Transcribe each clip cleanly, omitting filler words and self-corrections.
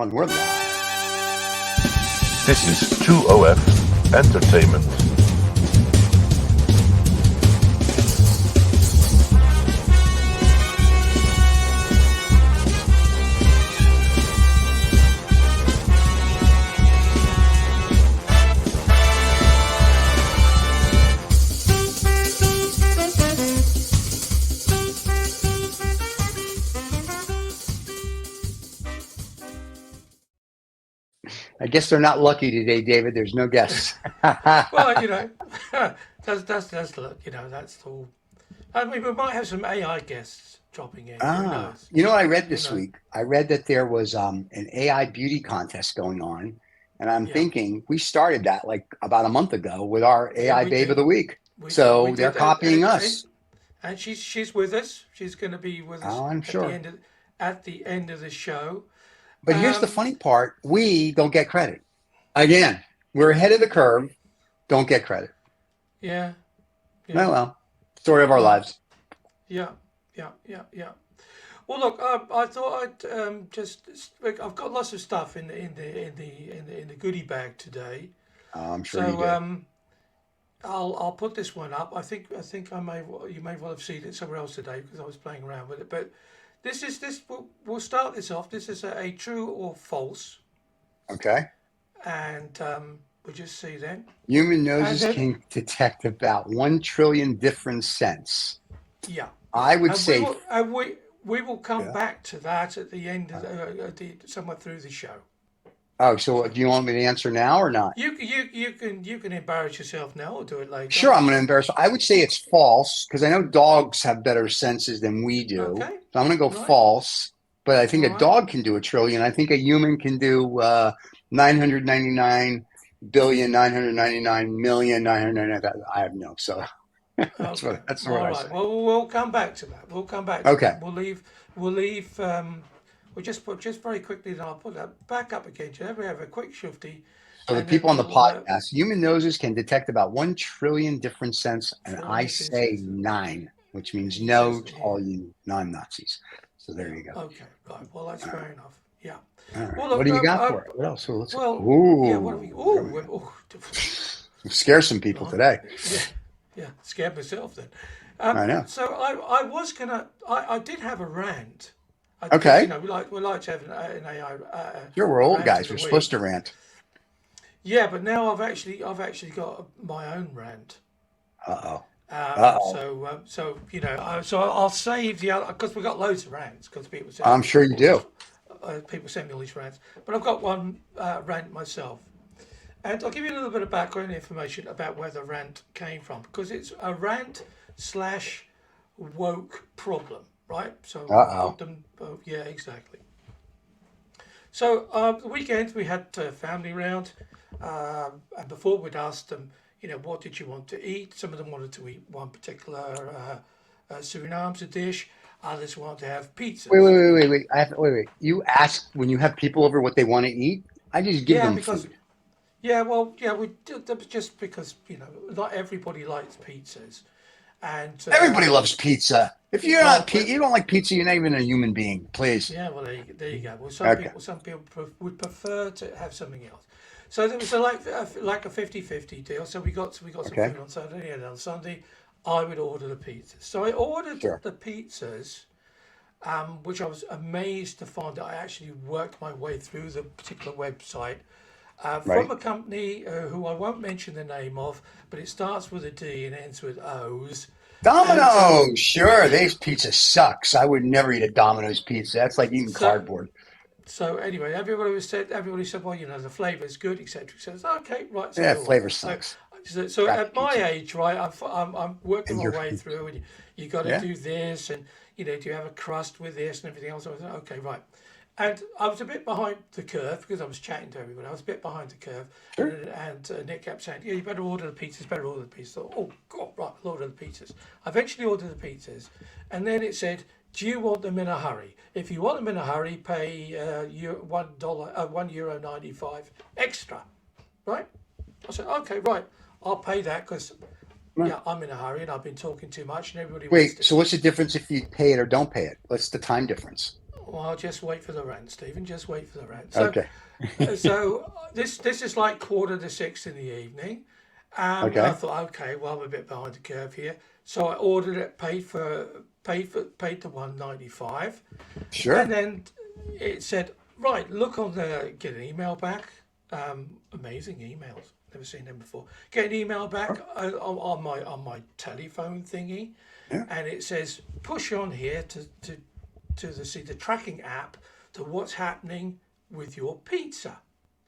We're live. This is 2OF Entertainment. I guess they're not lucky today, David. There's no guests. Well, that's look, that's all. I mean, we might have some AI guests dropping in. Who knows? You know what I read Who this knows? week? I read that there was an AI beauty contest going on, and I'm Yeah, thinking we started that like about a month ago with our yeah, AI we Babe of did. the Week. We So they're did, copying us. and she's with us. She's going to be with us Oh, I'm sure. at the end of the show. But here's the Um, funny part: we don't get credit. Again, we're ahead of the curve. Don't get credit. yeah, Oh yeah. well, story of our Well, lives. yeah, yeah. Well, look, I thought I'd I've got lots of stuff in the goodie bag today. I'm sure you So do. I'll put this one up. I think you may well have seen it somewhere else today because I was playing around with it. But we'll start this off. This is a true or false, Okay. and we'll just see then. Human And noses then can detect about 1 trillion different scents. yeah, I would and we say, will and we will come yeah. back to that at the end of somewhere through the show. Oh, so So do you want me to answer now or not? you can embarrass yourself now or do it later. Sure, I'm going to embarrass. I would say it's false because I know dogs have better senses than we do. Okay, So I'm going to go right, false. But I think all a right. dog can do 1 trillion. I think a human can do 999,999,999,999. I have no. So Okay. that's what All I right. say. Well, we'll come back to that. We'll come back to Okay. that. We'll leave. We'll just very quickly. Then I'll put that back up again. Shall we have a quick shifty, So the and then people on the we'll podcast, human noses can detect about 1 trillion different scents, and I trillion say pieces. 9, which means He says no it to here. all you non-Nazis. So there Yeah. you go. Okay. Right. Well, that's All right. fair enough. Yeah. All right. Well, What look. do you got for it? What else? So let's. Well. Yeah. What have we? Ooh, there we Oh. go. Oh. Scare some people Blimey. today. Yeah. Yeah. Scared myself then. I know. So I was gonna. I did have a rant. Because Okay. we like to have an AI Sure, we're old rant of guys. the We're supposed to week. rant. Yeah, but now I've actually got my own rant. Uh-oh. Uh-oh. So I'll save the other because we've got loads of rants because people send I'm me sure you all these do. people send me all these rants. But I've got one rant myself, and I'll give you a little bit of background information about where the rant came from because it's a rant slash woke problem, right? So I'll Uh-oh. put them both. Yeah, exactly. So the weekend we had family round, and before we'd asked them, what did you want to eat? Some of them wanted to eat one particular Suriname's a dish. Others wanted to have Wait, wait, pizzas. wait, wait, wait. Wait. You ask when you have people over what they want to eat? I just give Yeah, them because food. yeah, well, yeah, we did that was just because not everybody likes pizzas, and Everybody loves pizza. If you're well, not you don't like pizza, you're not even a human being. Please. yeah, well, there you go. Well, some Okay. people some people would prefer to have something else. So there was like a 50-50 deal. So we got some Okay. food on Saturday, and on Sunday, I would order the pizzas. So I ordered Sure. the pizzas, which I was amazed to find that I actually worked my way through the particular website from Right. a company who I won't mention the name of, but it starts with a D and ends with O's. And Domino. Sure. This pizza sucks. I would never eat a Domino's pizza. That's like eating so cardboard. So anyway, everybody said, well, the flavour is good, etc. So okay, right. So Yeah, I ordered flavor it. So, sucks. so Crappy at my pizza. age, right, I'm working And my you're way through, and you got to yeah. do this, and do you have a crust with this and everything else? I was like, okay, right. And I was a bit behind the curve because I was chatting to everybody. I was a bit behind the curve, Sure. and Nick kept saying, "Yeah, you better order the pizzas. Better order the pizzas." I thought, oh God, right, I'll order the pizzas. I eventually ordered the pizzas, and then it said, "Do you want them in a hurry? If you want them in a hurry, pay €1.95 extra." Right? I said, "Okay, right, I'll pay that because Right. yeah, I'm in a hurry and I've been talking too much, and everybody wants Wait, to so what's the eat." difference if you pay it or don't pay it? What's the time difference? Well, just wait for the rant, Stephen. Just wait for the rant. Okay. So this is like 5:45 in the evening. And I Okay. thought, okay, well, I'm a bit behind the curve here. So I ordered it, paid the 195, and Sure. then it said, right, look on the get an email back. Amazing emails. Never seen them before. Get an email back on my telephone thingy, Yeah. and it says push on here to see the tracking app to what's happening with your pizza.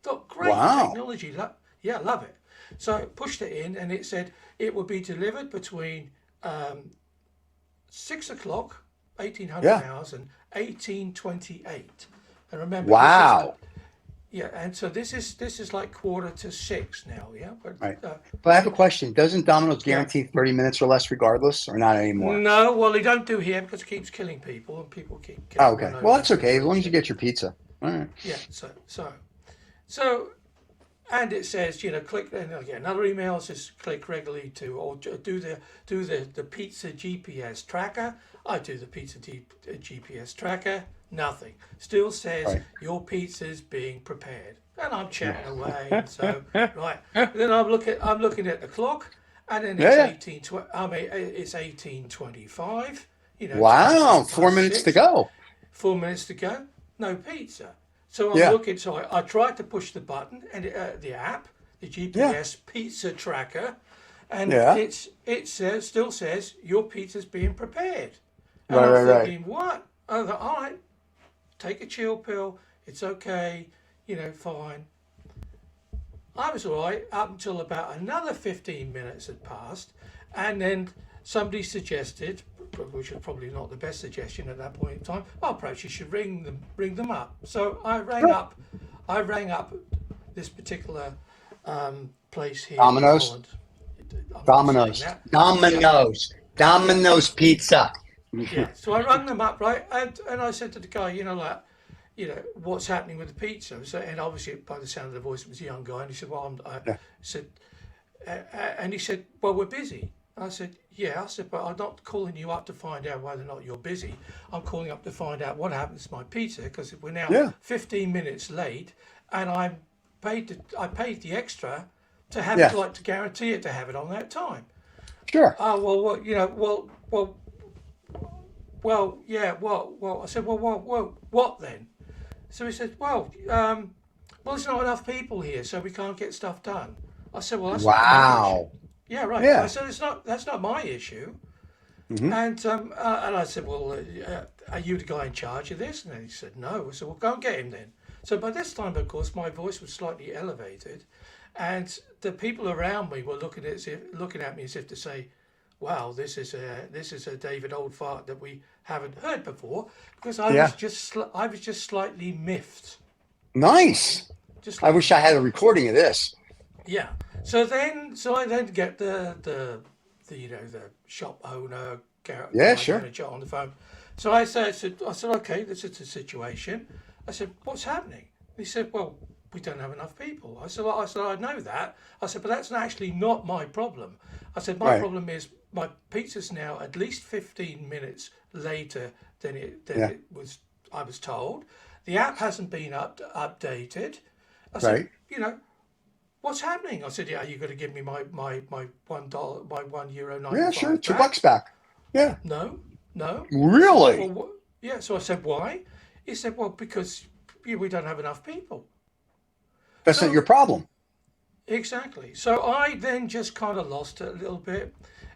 Thought great Wow. technology. Yeah, love it. So I pushed it in, and it said it would be delivered between 6 o'clock, 1800 Yeah. hours, and 1828. And remember, Wow. and so this is like 5:45 now, yeah. But Right. But I have a question. Doesn't Domino's yeah. guarantee 30 minutes or less regardless, or not anymore? No, well, they don't do here because it keeps killing people, and people keep Oh, getting run okay. over Well, that's for okay as long as you bullshit. get your pizza. All right. Yeah. So, and it says, click, and I get another email says click regularly to or do the pizza GPS tracker. I do the pizza GPS tracker. Nothing. Still says Right. your pizza's being prepared, and I'm chatting away. And so right, then I'm looking at the clock, and then it's Yeah. 18:25. 20 Wow. minutes 4 minutes to 6. go. 4 minutes to go, no pizza. So I'm Yeah. looking. So I tried to push the button and the app, the GPS pizza tracker, and Yeah. still says your pizza's being prepared. And Right, I'm right, right. thinking, what? I thought, all right, take a chill pill. It's okay. Fine. I was all right up until about another 15 minutes had passed, and then somebody suggested, which was probably not the best suggestion at that point in time, oh, perhaps you should ring them up. So I rang up this particular place here in Domino's. Holland. I'm not saying Domino's. that. Domino's. Domino's pizza. Yeah. So I rang them up, right, and I said to the guy, what's happening with the pizza? So, and obviously, by the sound of the voice, it was a young guy, and he said, well, Yeah. said, and he said, well, we're busy. I said, yeah. I said, but I'm not calling you up to find out whether or not you're busy. I'm calling up to find out what happens to my pizza because we're now Yeah. 15 minutes late, and I paid the extra to have Yeah. it, to guarantee it to have it on that time. Sure. Oh well, yeah, well. I said, well, what then? So he said, well, there's not enough people here, so we can't get stuff done. I said, well, that's not my issue. Wow. Yeah, right. Yeah. I said, that's not my issue. Mhm. And I said, well, are you the guy in charge of this? And then he said, no. I said, well, go and get him then. So by this time, of course, my voice was slightly elevated, and the people around me were looking at me as if to say, wow, this is a David Oldfart that we haven't heard before, because I Yeah. was just slightly miffed. Nice. Just I like, wish I had a recording of this. yeah. So I then get the shop owner, Yeah, guy sure. manager on the phone. So I said, okay, this is the situation. I said, what's happening? He said, well, we don't have enough people. I said, I know that. I said, but that's actually not my problem. I said, my Right. problem is my pizza's now at least 15 minutes later than Yeah. it was. I was told the app hasn't been updated. I Right. said, what's happening? I said, yeah, are you going to give me my $1, my €1.95 Yeah, sure. back? $2 back. Yeah. No. Really? Well, yeah. So I said, why? He said, well, because we don't have enough people. That's not So your problem. exactly. So I then just kind of lost it a little bit,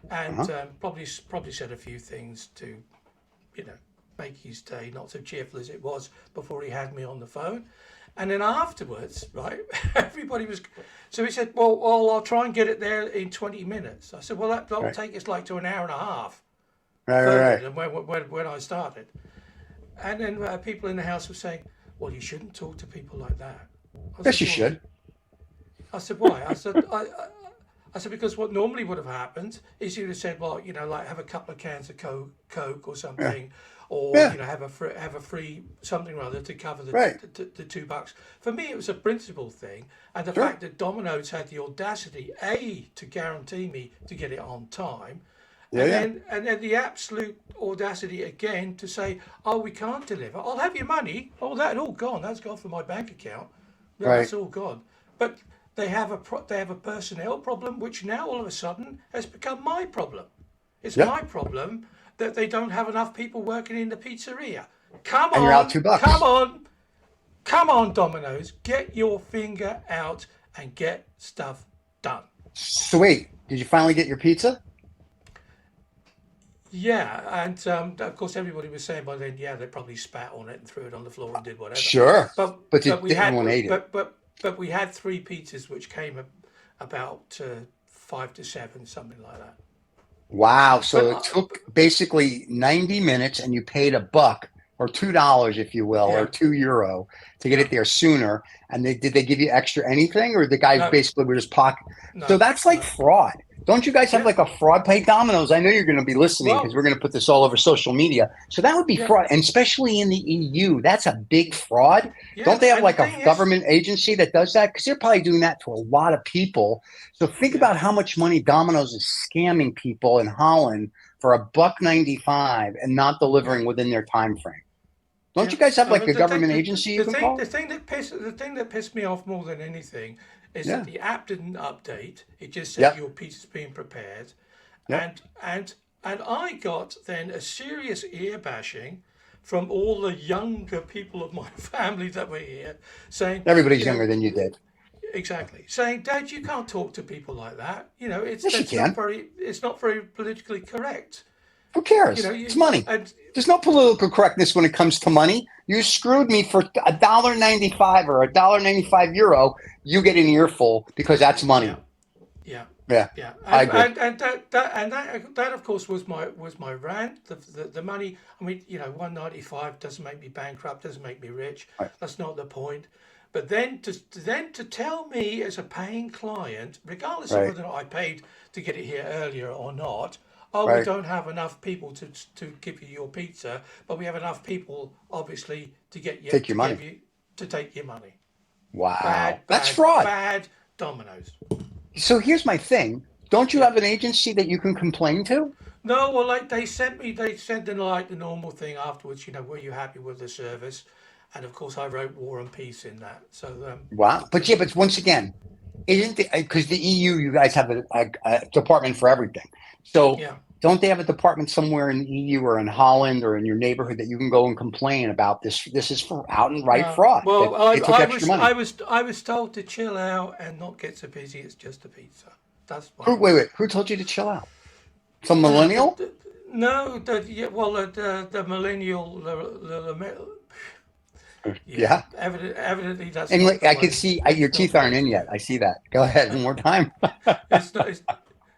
and Uh-huh. probably said a few things to, make his day not so cheerful as it was before he had me on the phone. And then afterwards, right, everybody was. So he said, well, I'll try and get it there in 20 minutes. I said, well, that'll Right. take us to an hour and a half Right, further right, right. than when I started. And then people in the house were saying, well, you shouldn't talk to people like that. I Yes, said, you "Well," should. I said, why? I said, because what normally would have happened is you'd have said, well, like have a couple of cans of Coke or something, or Yeah. have a free something or other to cover Right. the $2. For me, it was a principle thing, and the Sure. fact that Domino's had the audacity to guarantee me to get it on time, Yeah. And then the absolute audacity again to say, "Oh, we can't deliver. I'll have your money. Oh, that's all gone. That's gone from my bank account. Yeah, Right. that's all gone." But they have a personnel problem, which now all of a sudden has become my problem. It's Yep. my problem that they don't have enough people working in the pizzeria. Come And you're out on, come $2. on, come on, Domino's. Get your finger out and get stuff done. So wait, did you finally get your pizza? Yeah, and of course everybody was saying by then, yeah, they probably spat on it and threw it on the floor and did whatever. Sure. But But but we had everyone ate it. but we had three pizzas which came about 5 to 7, something like that. Wow. But So it took basically 90 minutes and you paid $1 or $2, if you will, or yeah, €2 to get yeah, it there sooner. And did they give you extra anything or the guys no, basically were just pocket? So no, that's like no. fraud. Don't you guys have Yeah, like a fraud pay Domino's? I know you're going to be listening because well, we're going to put this all over social media. So that would be yeah, fraud. And especially in the EU, that's a big fraud. Don't yeah. they have And the like a thing is, government agency that does that? Because they're probably doing that to a lot of people. So think yeah, about how much money Domino's is scamming people in Holland for $1.95 and not yeah. delivering within their time frame. Don't Yeah. you guys have No, like but a government agency you can call? the thing that pissed me off more than anything is that Yeah. the app didn't update. It just said Yep. your pizza's being prepared, Yep. and I got then a serious ear bashing from all the younger people of my family that were here, saying, Everybody's you know, younger than you did. exactly, saying, "Dad, you can't talk to people like that. You know, Yes, you can. it's not very politically correct. Who You cares? know, It's money. and There's no political correctness when it comes to money. You screwed me for $1.95 or €1.95. You get an earful because that's yeah, money. yeah." Yeah, Yeah, I agree. that of course was my rant. The money. I mean, 195 doesn't make me bankrupt, doesn't make me rich. Right. That's not the point. But then to tell me as a paying client, regardless of Right. whether or not I paid to get it here earlier or not, oh, we Right. don't have enough people to give you your pizza, but we have enough people obviously to get you Take your to money. give you to take your money. Wow. Bad, That's bad, fraud. bad Dominoes. So here's my thing. Don't you Yeah. have an agency that you can complain to? No, well, like they sent in like the normal thing afterwards. Were you happy with the service? And of course, I wrote War and Peace in that. So, Wow. But yeah, but once again, isn't because the EU, you guys have a department for everything. So yeah. don't they have a department somewhere in the EU or in Holland or in your neighborhood that you can go and complain about this? This is for out and right No, fraud that well, they took extra money. I was told to chill out and not get so busy. It's just a pizza. That's what Who, I wait, was. wait. Who told you to chill out? Some Uh, the, millennial? the, no, yeah, well, the millennial, yeah, Yeah. evidently that's And not like, the I can way. see your It's not teeth the way aren't in to do yet. it. I see that. Go ahead one more time. It's not.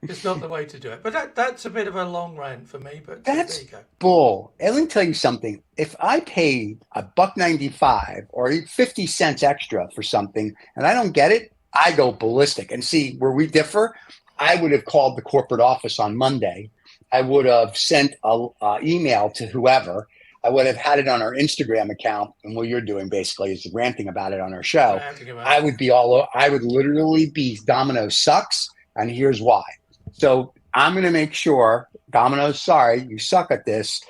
It's not the way to do it. But that's a bit of a long rant for me. But there That's you go. bull. And let me tell you something. If I paid $1.95 or 50 cents extra for something and I don't get it, I go ballistic. And see where we differ. I would have called the corporate office on Monday. I would have sent a email to whoever. I would have had it on our Instagram account. And what you're doing basically is ranting about it on our show. Ranting about I it. would be I would literally be Domino sucks. And here's why. So I'm going to make sure, Domino's, sorry, you suck at this,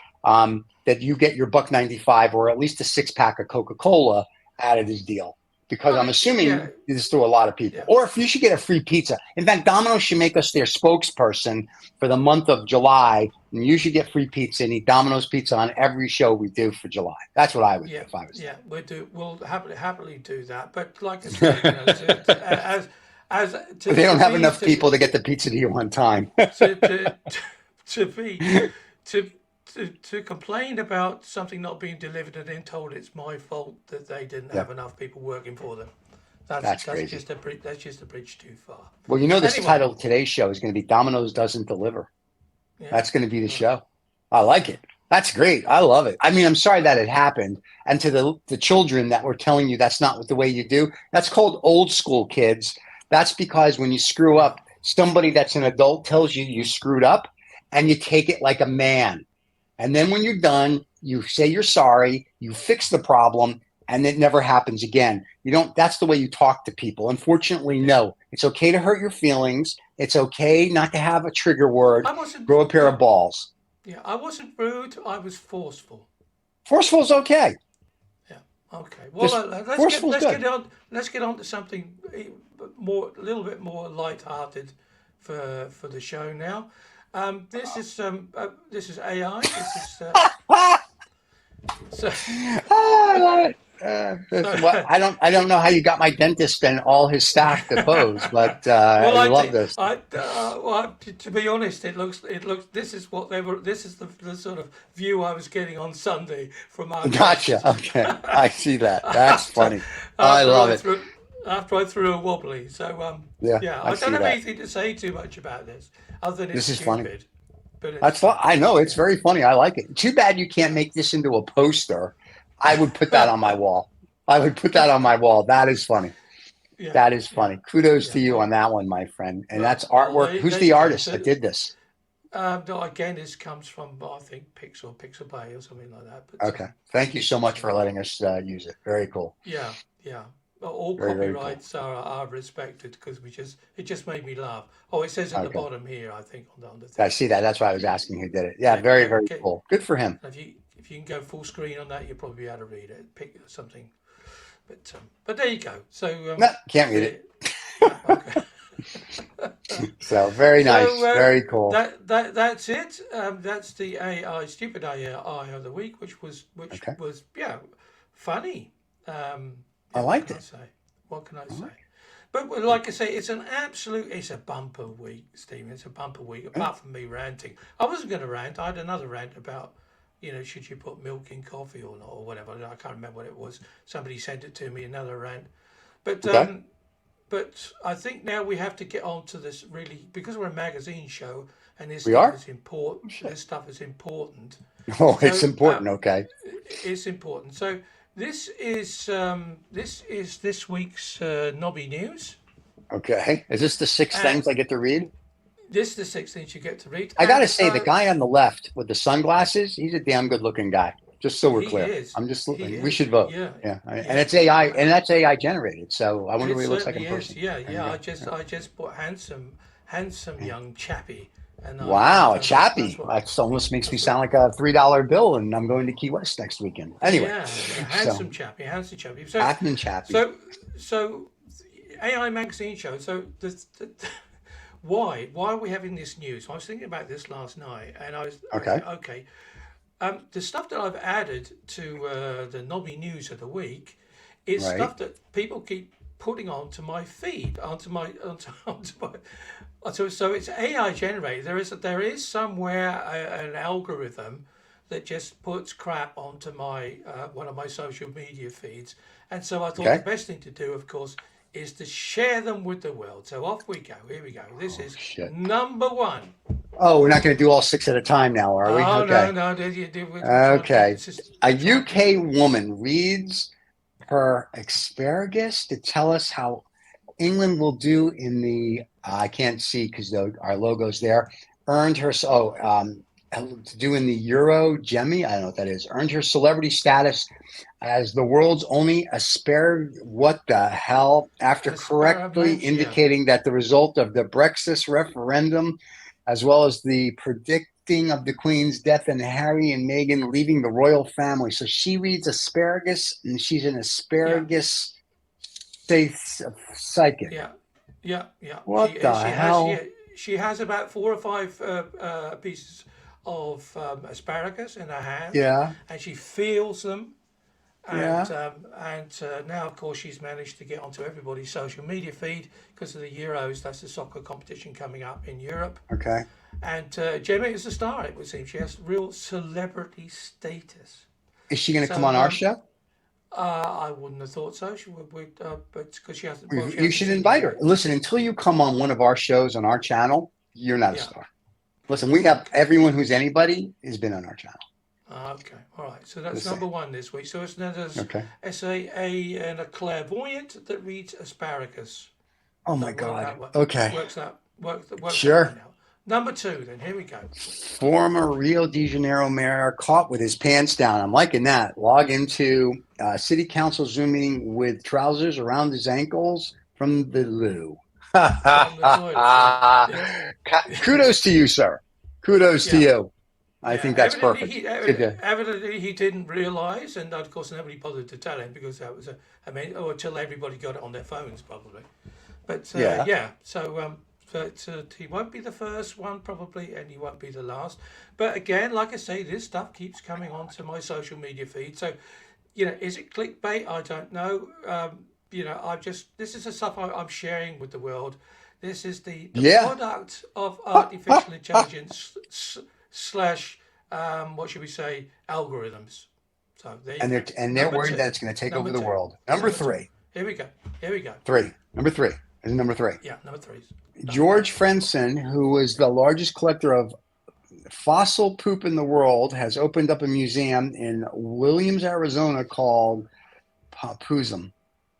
that you get your $1.95 or at least a 6-pack of Coca-Cola out of this deal. Because I I'm mean, assuming yeah, this is to a lot of people. yeah. Or if you should get a free pizza. In fact, Domino's should make us their spokesperson for the month of July. And you should get free pizza and eat Domino's pizza on every show we do for July. That's what I would do Yeah, if I was yeah, we'll happily do that. But like I said, But they don't have be enough people to get the pizza to you on time. to to to be to to complain about something not being delivered and then told it's my fault that they didn't have Yep. enough people working for them. That's That's crazy. just that's just a bridge too far. Well, this Anyway, title of today's show is going to be Domino's Doesn't Deliver. yeah, That's going to be the right, show. I like it. That's great. I love it. I mean, I'm sorry that it happened. And to the children that were telling you that's not the way you do, that's called old school, kids. That's because when you screw yeah, up, somebody that's an adult tells you you screwed up and you take it like a man. And then when you're done, you say you're sorry, you fix the problem, and it never happens again. You don't, that's the way you talk to people. Unfortunately, no. It's okay to hurt your feelings. It's okay not to have a trigger word. I wasn't. Grow a pair Yeah, of balls. yeah. I wasn't rude. I was forceful. Forceful is okay. Yeah. Okay. Well, Just let's get forceful is good. let's get on to something more, a little bit more light-hearted for the show now. This is AI. This is so I love it. so. I don't know how you got my dentist spend all his staff to pose, but I Well, I love did. this. To be honest, it looks. This is what they were. This is the sort of view I was getting on Sunday from our Gotcha. guest. Okay, I see that. That's after funny. I after love I it. threw after I threw a wobbly. So Yeah, yeah, I I see don't have that. anything to say too much about this, other than it's This is funny. stupid. But it's That's fun. funny. I know it's Yeah. very funny. I like it. Too bad you can't make this into a poster. I would put that on my wall. I would put that on my wall. That is funny. Yeah. That is Yeah. funny. Kudos Yeah. to you on that one, my friend. And that's Well, artwork. Who's there the you go. artist that So did this? no, again, this comes from I think Pixel Bay or something like that. But Okay. Thank you so much so for letting us use it. Very cool. yeah, yeah. Well, all Very, very cool. copyrights are respected because it just made me laugh. Oh, it says at the Okay. bottom here, I think on the I thing. see that. That's why I was asking who did it. Yeah, Yeah, very, yeah. very Okay. cool. Good for him. If you can go full screen on that, you'll probably be able to read it. Pick something, but there you go. So No, can't read it. okay. So very nice. So Very cool. that's it. That's the AI stupid AI of the week, which Okay. was yeah funny. I Yeah, what liked can I it. say? What can I All say? right. But like I say, it's a bumper week, Stephen. It's a bumper week. Yeah. Apart from me ranting, I wasn't going to rant. I had another rant about, should you put milk in coffee or not, or whatever. I can't remember what it was. Somebody sent it to me. Another rant, but Okay. but I think now we have to get on to this really because we're a magazine show and this We stuff are? is important. Shit. This stuff is important. Oh, it's So important. Okay. it's important. So this is this week's Nobby news. Okay. Is this the six And things I get to read? this is the six things you get to read. I got to And say, the guy on the left with the sunglasses, he's a damn good looking guy. Just so we're he clear. is. I'm just, He we is. should vote. Yeah. Yeah. And Yeah. it's AI, and that's AI generated. So I wonder It what he looks like in certainly is. person. Yeah, There you yeah. go. I just bought handsome young chappie, and Wow. A that's chappie. what That almost makes me that's what. sound like a $3 bill, and I'm going to Key West next weekend. Anyway, Yeah, so handsome chappie. Ackman chappie. So AI magazine show. So why are we having this news? I was thinking about this last night, and I Okay. said, okay, the stuff that I've added to the Nobby news of the week is Right. stuff that people keep putting onto my feed, onto my. So it's AI generated. There is somewhere an algorithm that just puts crap onto my one of my social media feeds, and so I thought Okay. the best thing to do, of course, is to share them with the world. So off we go. Here we go. This Oh, is shit. number one. Oh, we're not going to do all six at a time now, are we? Oh Okay. no, we're trying to Okay. A we're trying to keep UK it. woman reads her asparagus to tell us how England will do in the, I can't see because our logo's there, earned her, to do in the Euro Gemmy, I don't know what that is, earned her celebrity status as the world's only what the hell, after correctly Asparagus, yeah. indicating that the result of the Brexit referendum, as well as the predicting of the Queen's death and Harry and Meghan leaving the royal family. So she reads asparagus, and she's an Yeah, asparagus psychic. yeah, yeah, yeah. What the hell? She has about 4 or 5 pieces of asparagus in her hand, Yeah, and she feels them. yeah. And now, of course, she's managed to get onto everybody's social media feed because of the Euros. That's the soccer competition coming up in Europe. Okay. And Gemma is a star, it would seem. She has real celebrity status. Is she going to come So on our show? I wouldn't have thought so. She would, but because she hasn't. Well, she You hasn't should seen invite me her. yet. Listen, until you come on one of our shows on our channel, you're not a Yeah. star. Listen, we have everyone who's anybody has been on our channel. Okay, all right. So that's Just number saying. one this week. So it's Okay. and a clairvoyant that reads asparagus. Oh So my God. works Okay. that one Sure. out. Number two, then. Here we go. Former Rio de Janeiro mayor caught with his pants down. I'm liking that. Log into city council Zoom meeting with trousers around his ankles from the loo. From the toilet. Yeah. Kudos to you, sir. Kudos to Yeah. you. I Yeah. think that's perfect. Evidently he didn't realise, and of course nobody bothered to tell him because that was or until everybody got it on their phones probably. But Yeah. so he won't be the first one probably, and he won't be the last. But again, like I say, this stuff keeps coming onto my social media feed. So, is it clickbait? I don't know. This is the stuff I'm sharing with the world. This is the Yeah. product of artificial intelligence slash what should we say, algorithms. So there you And go. they're Number worried two. that it's going to take Number over the two. world. Number Number two. three. Here we go. Number three. This is number three. Yeah, number three. George Frenson, who is the largest collector of fossil poop in the world, has opened up a museum in Williams, Arizona called Papoosum.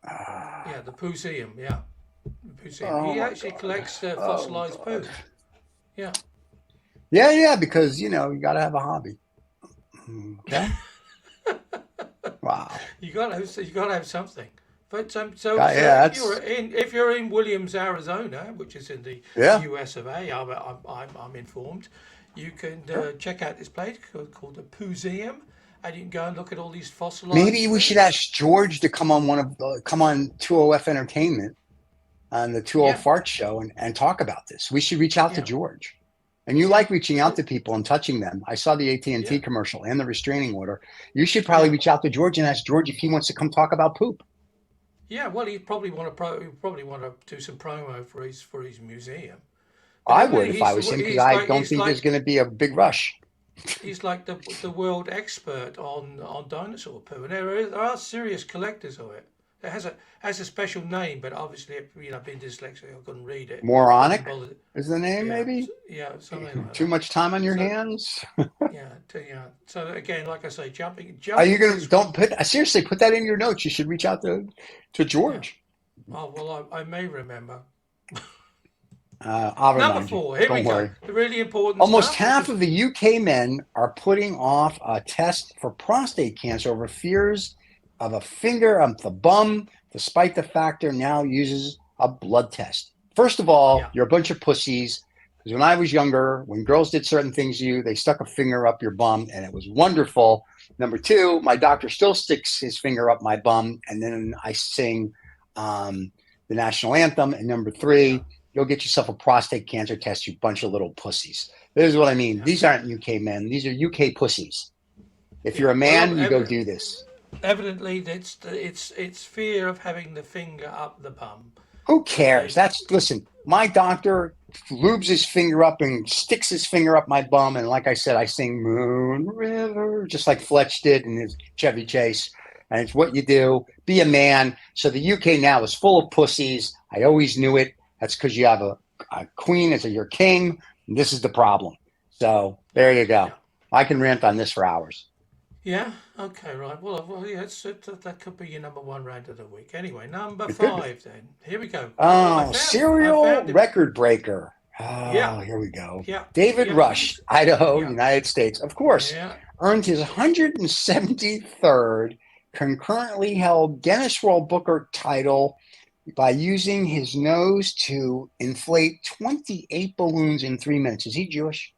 Yeah, the Pooseum, yeah. Oh He my actually God. collects Oh, fossilized God. poo. Yeah. Yeah, because you got to have a hobby. Okay. Wow. You got to have something. But Yeah, if you're in Williams, Arizona, which is in the Yeah. US of A, I'm informed, you can check out this place called the Pooseum, and you can go and look at all these fossilized. Maybe we things. should ask George to come on 2OF Entertainment on the 20 Fart Show and talk about this. We should reach out to George. And you like reaching out to people and touching them. I saw the AT&T commercial and the restraining order. You should probably reach out to George and ask George if he wants to come talk about poop. Yeah, well, he'd probably want to do some promo for his museum. I would if I was him, because I don't think there's going to be a big rush. He's like the world expert on dinosaur poo, and there are serious collectors of it. It has a special name, but obviously, I've been dyslexic, I couldn't read it. Moronic is the name, Yeah, maybe? Yeah, something like Too that. much time on your hands? Yeah. So again, like I say, jumping. Are you going to seriously put that in your notes? You should reach out to George. Oh well, I may remember. I'll Number remind you. 4. Here Don't we worry. go. The really important. Almost stuff, half of the UK men are putting off a test for prostate cancer over fears of a finger up the bum, despite the fact they're now uses a blood test. First of all, you're a bunch of pussies. Because when I was younger, when girls did certain things to you, they stuck a finger up your bum, and it was wonderful. Number two, my doctor still sticks his finger up my bum, and then I sing the national anthem. And number three, go get yourself a prostate cancer test, you bunch of little pussies. This is what I mean. These aren't UK men. These are UK pussies. If you're a man, you go do this. Evidently, it's fear of having the finger up the bum. Who cares? Listen, my doctor lubes his finger up and sticks his finger up my bum. And like I said, I sing Moon River, just like Fletch did in his Chevy Chase. And it's what you do. Be a man. So the UK now is full of pussies. I always knew it. That's because you have a queen as your king. And this is the problem. So there you go. I can rant on this for hours. Yeah. Okay. Right. Well. Yeah. That could be your number one rant of the week. Anyway, number 5. Then here we go. Serial record breaker. Here we go. Yeah. David Rush, Idaho, United States. Of course, earned his 173rd concurrently held Guinness World Book title by using his nose to inflate 28 balloons in 3 minutes. Is he Jewish?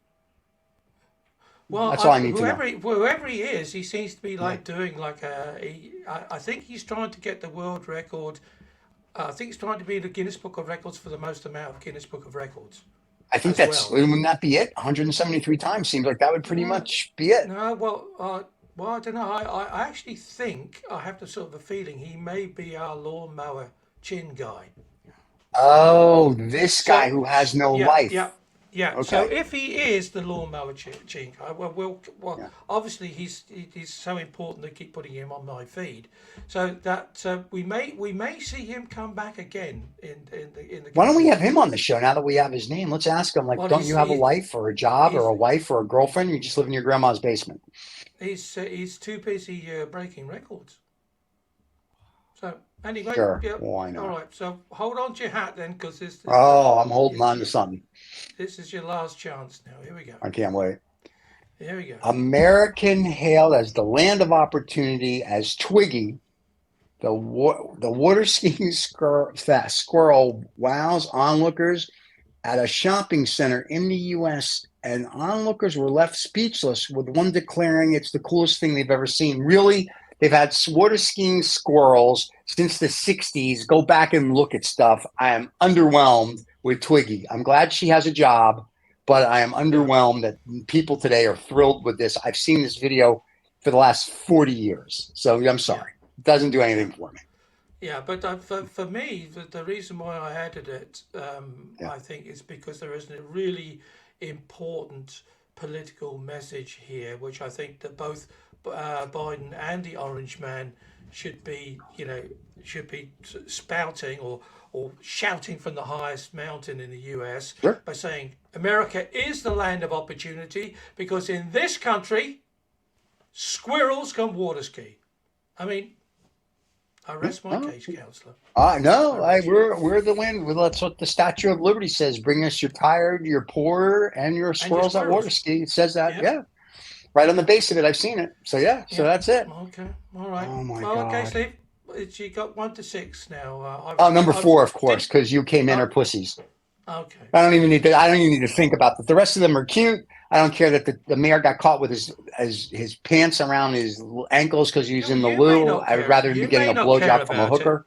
Well, that's all I need to know. Whoever he is, he seems to be doing like I think he's trying to get the world record. I think he's trying to be in the Guinness Book of Records for the most amount of Guinness Book of Records. I think wouldn't that be it? 173 times seems like that would pretty much be it. No, well, I don't know. I actually think I have the sort of a feeling he may be our lawnmower chin guy. Oh, this guy who has no life. Yeah. Okay. So if he is the lawnmower chin guy, obviously he's so important to keep putting him on my feed, so that we may see him come back again in the. Why don't we have him on the show now that we have his name? Let's ask him. Don't you have a life or a job or a wife or a girlfriend? You just live in your grandma's basement. He's too busy breaking records. So Anyway, Sure. yeah. Why All not? right. So hold on to your hat then, because Oh, I'm holding on to something. this is your last chance now. Here we go. I can't wait. Here we go. American hailed as the land of opportunity as Twiggy, the water skiing squirrel, wows onlookers at a shopping center in the U.S., and onlookers were left speechless, with one declaring it's the coolest thing they've ever seen. Really, they've had water skiing squirrels since the 60s. Go back and look at stuff. I am underwhelmed with Twiggy. I'm glad she has a job, but I am Yeah. underwhelmed that people today are thrilled with this. I've seen this video for the last 40 years. So I'm Yeah. sorry. It doesn't do Yeah. anything for me. Yeah, but for me, the reason why I added it, Yeah. I think, is because there is a really important political message here, which I think that both Biden and the Orange Man should be, should be spouting or shouting from the highest mountain in the US Sure. by saying America is the land of opportunity because in this country, squirrels can water ski. I mean, I rest my Oh, case, counsellor. I no, rest. we're the wind. Well, that's what the Statue of Liberty says. Bring us your tired, your poor, and your And your squirrels that water squirrels. ski. It says that, Yeah, yeah, right on the base of it. I've seen it. So yeah, so yeah. that's it. Okay, all right. Oh my Well, okay, God. Steve. You got 1 to 6 now. Oh, number I've four, of did. course, because you came in Oh, are pussies. okay. I don't even need to. I don't even need to think about that. The rest of them are cute. I don't care that the mayor got caught with his pants around his ankles because he was in the You may loo. not I would care. rather him be You getting may a not care blowjob from a about it. hooker.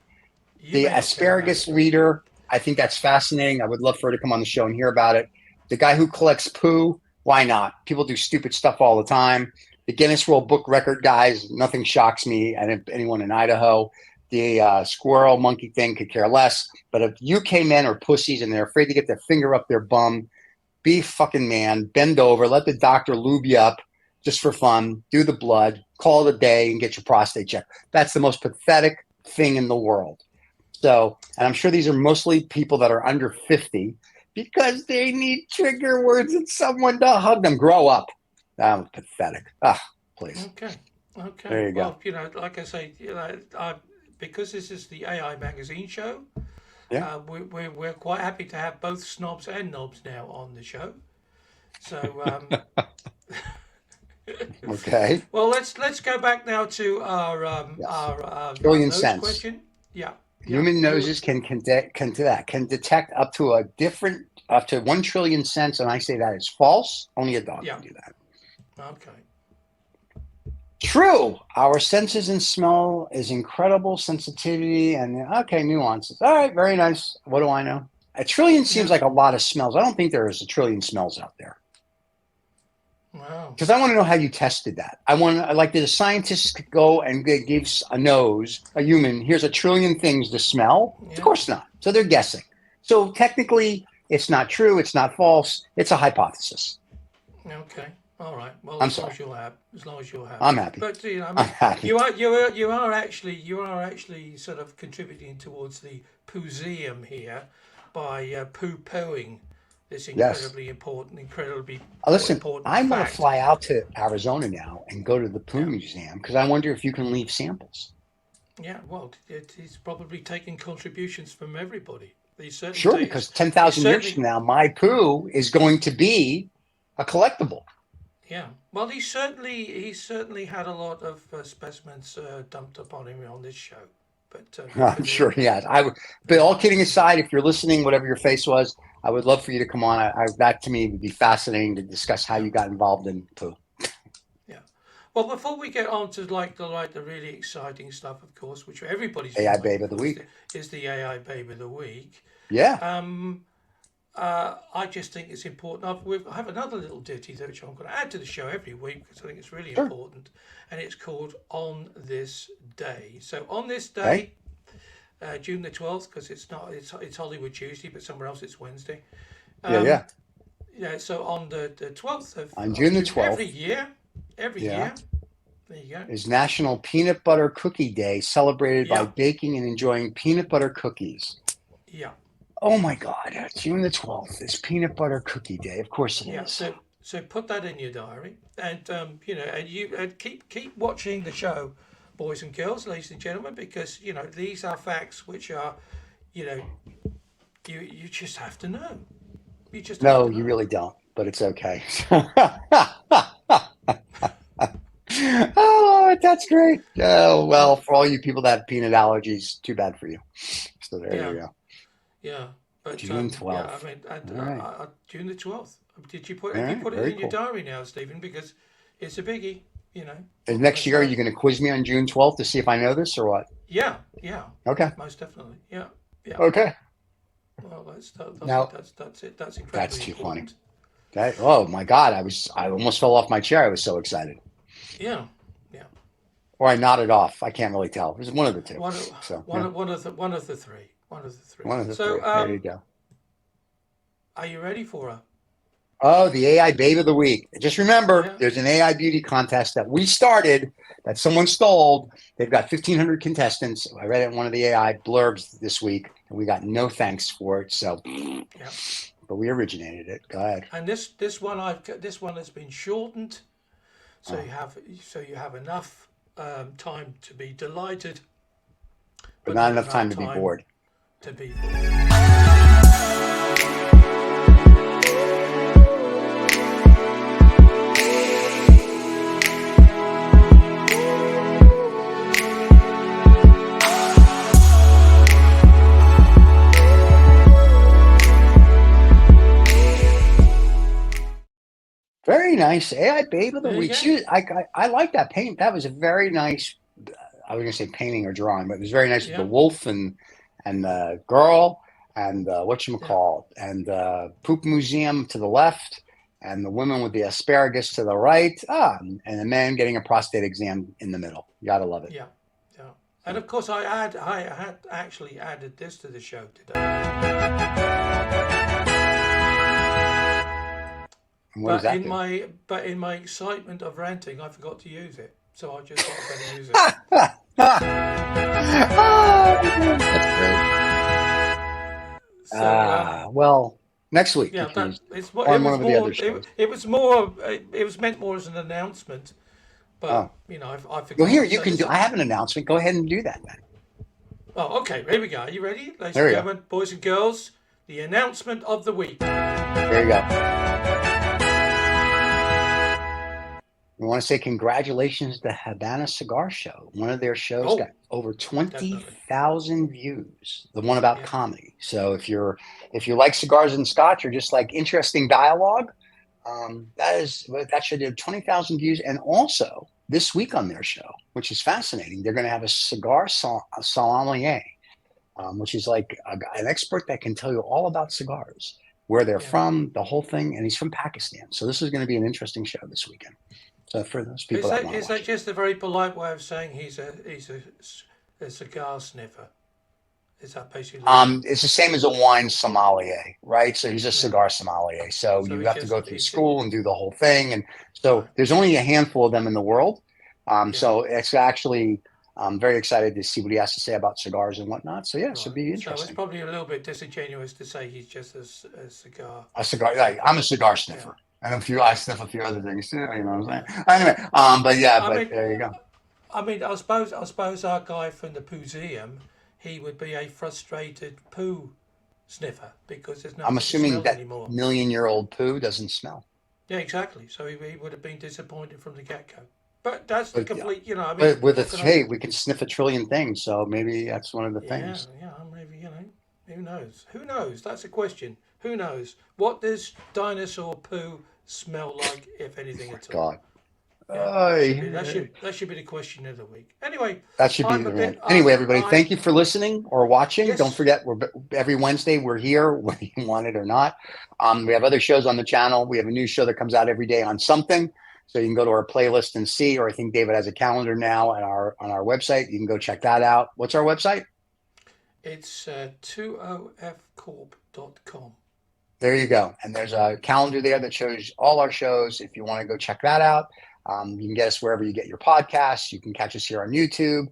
You The may not care about asparagus it. reader, I think that's fascinating. I would love for her to come on the show and hear about it. The guy who collects poo, why not? People do stupid stuff all the time. The Guinness World Book record guys, nothing shocks me. And anyone in Idaho, the squirrel monkey thing could care less. But if UK men are pussies and they're afraid to get their finger up their bum, be a fucking man, bend over, let the doctor lube you up just for fun, do the blood, call it a day, and get your prostate checked. That's the most pathetic thing in the world. So, and I'm sure these are mostly people that are under 50 because they need trigger words and someone to hug them. Grow up. That was pathetic. Ah, please. Okay. Okay. There you go. Well, like I say, because this is the AI magazine show, Yeah. we're quite happy to have both snobs and knobs now on the show. So, Okay. well, let's go back now to Yes. our Trillion nose cents. question. Yeah. Yeah. Human noses can detect up to 1 trillion cents, and I say that is false. Only a dog Yeah. can do that. Okay. True. Our senses and smell is incredible sensitivity and okay nuances. All right, very nice. What do I know? A trillion seems Yeah. like a lot of smells. I don't think there is a trillion smells out there Wow. because I want to know how you tested that. I like that the scientists could go and they give a nose, a human. Here's a trillion things to smell. Yeah. Of course not. So they're guessing. So technically, it's not true. It's not false. It's a hypothesis. Okay. All right. Well, I'm as long sorry. as you're happy, as long as you're happy. I'm happy. But I I'm mean, happy. you are actually sort of contributing towards the pooseum here by poo-pooing this Yes. incredibly Listen, important I'm going to fact. fly out to Arizona now and go to the Poo Yeah. Museum because I wonder if you can leave samples. Yeah. Well, he's probably taking contributions from everybody. He's certainly Sure, because 10,000 years from now, my poo is going to be a collectible. Yeah. Well, he certainly had a lot of specimens dumped upon him on this show. But I'm sure he has. But all kidding aside, if you're listening, whatever your face was, I would love for you to come on. That to me would be fascinating to discuss how you got involved in poo. Yeah. Well, before we get on to the really exciting stuff, of course, which everybody's AI been Babe waiting of the for, Week. is the AI Babe of the Week. Yeah. I just think it's important. I have another little ditty which I'm going to add to the show every week because I think it's really Sure. important, and it's called "On This Day." So on this Okay. day, June the 12th, because it's Hollywood Tuesday, but somewhere else it's Wednesday. Yeah. Yeah. So on the 12th On June the 12th. every year, Yeah. there you go. Is National Peanut Butter Cookie Day, celebrated by Yeah. baking and enjoying peanut butter cookies. Yeah. Oh my God, June the 12th is Peanut Butter Cookie Day. Of course it Yeah, is. so put that in your diary, and and keep watching the show boys and girls, ladies and gentlemen, because these are facts which are, you know, you just have to know. You just have No, to you know. really don't, but it's okay. Oh, that's great. Oh, well, for all you people that have peanut allergies, too bad for you. So there Yeah, you go. yeah. But June yeah, I 12th. mean, All right. June the 12th. Did you put? All Have you right. put it Very in your cool. diary now, Stephen? Because it's a biggie. And What can I next year, are say? you going to quiz me on June 12th to see if I know this or what? Yeah, yeah, Okay. most definitely. Yeah, yeah. Okay. Well, Now, that's it. That's that's incredibly too funny. important. Oh my God. I almost fell off my chair. I was so excited. Yeah, yeah. Or I nodded off. I can't really tell. It was one of the two. One of So, yeah, one of the three. One of the three. one of the So, three. There you go. are you ready for her? Oh, the AI Babe of the Week. Just remember, Yeah. there's an AI beauty contest that we started that someone stole. They've got 1,500 contestants. I read it in one of the AI blurbs this week, and we got no thanks for it. So, Yeah. but we originated it. Go ahead. And this one has been shortened, so Oh, you have enough time to be delighted, but but not not enough enough time to be time bored. to be. Very nice. AI Babe of the There you Week. go. I like that paint. That was a very nice, I was going to say painting or drawing, but it was very nice with the Yeah. wolf and the girl and Yeah. whatchamacallit and Poop Museum to the left and the woman with the asparagus to the right. And a man getting a prostate exam in the middle. You gotta love it. Yeah. Yeah. And of course, I had actually added this to the show today. And what does that do? But in my excitement of ranting, I forgot to use it. So I just thought I'd better use it. That's great. So Well, next week you yeah, can use it on one was of the other more shows. it was meant more as an announcement, but Oh, I well, here forgot. you So can do. this. I have an announcement. Go ahead and do that then. Oh, okay. Here we go. Are you ready, ladies There and we go. gentlemen, boys and girls? The announcement of the week. There you go. We want to say congratulations to Habana Cigar Show. One of their shows got Oh, over definitely. 20,000 views. The one about Yeah. comedy. So if you like cigars and scotch or just like interesting dialogue, that should have 20,000 views. And also this week on their show, which is fascinating, they're going to have a sommelier, which is like an expert that can tell you all about cigars, where they're Yeah. from, the whole thing. And he's from Pakistan. So this is going to be an interesting show this weekend. So for those people that want to Is watch that it. just a very polite way of saying a cigar sniffer? Is that basically it? It's the same as a wine sommelier, right? So he's a Yeah. cigar sommelier. So So you he have to go just through he school and do the whole thing. And so right. there's only a handful of them in the world. Yeah. So it's actually, I'm very excited to see what he has to say about cigars and whatnot. So yeah, it should Right. be So it's interesting. probably a little bit disingenuous to say he's just a cigar A cigar, like, sniffer. I'm a cigar Yeah. sniffer. And I Yeah. sniff a few other things too, you know what I'm Yeah. saying? Anyway, but yeah, I but mean, there you go. I suppose our guy from the Pooseum, he would be a frustrated poo sniffer because there's I'm nothing to assuming smell that anymore. million-year-old poo doesn't smell. Yeah, exactly. So he would have been disappointed from the get go. But that's the But yeah, complete. I mean, but with a what can I hey, say? we can sniff a trillion things, so maybe that's one of the Yeah, things. yeah. Maybe who knows? Who knows? That's a question. Who knows? What does dinosaur poo smell like, if anything at all? God. Yeah, that should be the question of the week. Anyway, That should be I'm a the rant. bit Anyway, everybody, I'm thank you for listening or watching. Don't yes, forget, every Wednesday we're here, whether you want it or not. We have other shows on the channel. We have a new show that comes out every day on something. So you can go to our playlist and see, or I think David has a calendar now on our website. You can go check that out. What's our website? it's 20fcorp.com. There you go. And there's a calendar there that shows all our shows. If you want to go check that out, you can get us wherever you get your podcasts. You can catch us here on YouTube.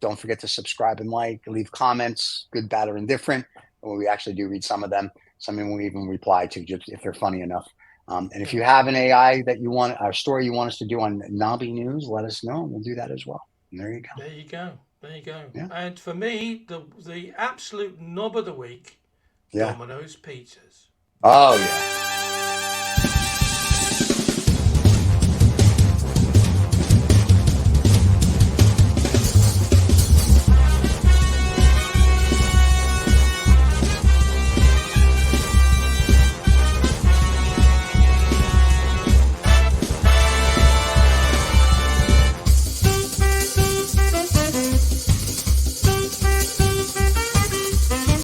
Don't forget to subscribe and leave comments, good, bad, or indifferent. We actually do read some of them. Some of them we even reply to just if they're funny enough. And if Yeah. you have an AI that you want, a story you want us to do on Nobby News, let us know and we'll do that as well. And there you go. There you go. There you go. Yeah. And for me, the absolute knob of the week, Yeah. Domino's pizzas. Oh yeah.